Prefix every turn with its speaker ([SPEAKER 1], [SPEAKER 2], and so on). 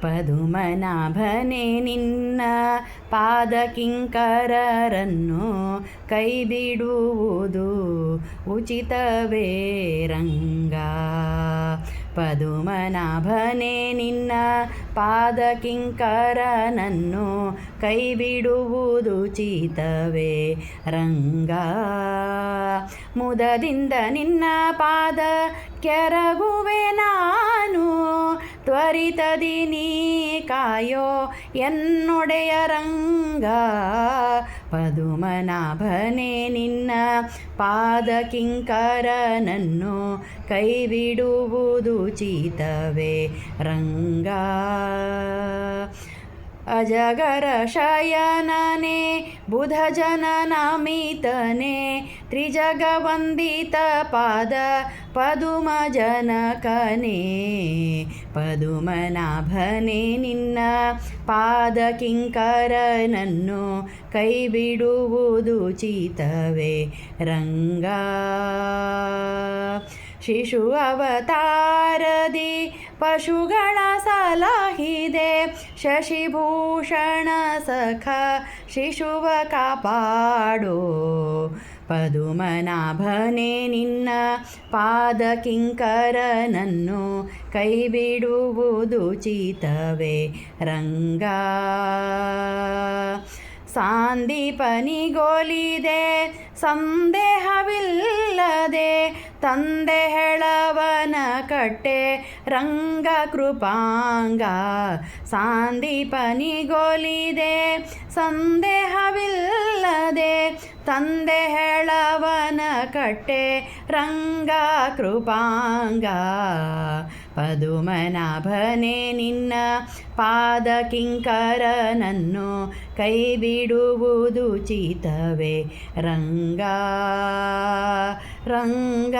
[SPEAKER 1] ಪದುಮನಾಭನೇ ನಿನ್ನ ಪಾದಕಿಂಕರರನ್ನು ಕೈ ಬಿಡುವುದು ಉಚಿತವೇ ರಂಗ. ಪದುಮನಾಭನೇ ನಿನ್ನ ಪಾದಕಿಂಕರನನ್ನು ಕೈ ಬಿಡುವುದು ಉಚಿತವೇ ರಂಗ. ಮುದದಿಂದ ನಿನ್ನ ಪಾದ ಕೆರಗುವೆ ನಾನು, ತ್ವರಿತದಿ ನೀ ಕಾಯೋ ಎನ್ನೊಡೆಯ ರಂಗ. ಪದುಮನಾಭನೇ ನಿನ್ನ ಪಾದಕಿಂಕರನನ್ನು ಕೈ ಬಿಡುವುದು ಉಚಿತವೇ ರಂಗ. ಅಜಗರ ಶಯನನೇ ಬುಧಜನನಮಿತನೇ ತ್ರಿಜಗವಂದಿತ ಪಾದ ಪದುಮ ಜನಕನೇ. ಪದುಮನಾಭನೇ ನಿನ್ನ ಪಾದಕಿಂಕರನನ್ನು ಕೈ ಬಿಡುವುದು ಉಚಿತವೇ ರಂಗ. ಶಿಶು ಅವತಾರದಿ ಪಶುಗಳ ಸಲಹಿದೆ ಶಶಿಭೂಷಣ ಸಖ ಶಿಶುವ ಕಾಪಾಡೋ. ಪದುಮನಾಭನೇ ನಿನ್ನ ಪಾದಕಿಂಕರನನ್ನು ಕೈ ಬಿಡುವುದು ಉಚಿತವೇ ರಂಗ. ಸಾಂದೀಪನಿಗೊಲಿದೆ ಸಂದೇಹವಿಲ್ಲದೆ ತಂದೆ ಹೆಳವನ ಕಟ್ಟೆ ರಂಗ ಕೃಪಾಂಗ. ಸಾಂದೀಪನಿಗೊಲಿದೆ ಸಂದೇಹವಿಲ್ಲದೆ ತಂದೆ ಹೆಳವನ ಕಟ್ಟೆ ರಂಗ ಕೃಪಾಂಗ. ಪದುಮನಾಭನೇ ನಿನ್ನ ಪಾದಕಿಂಕರನನ್ನು ಕೈ ಬಿಡುವುದು ಉಚಿತವೇ ರಂಗ ರಂಗ.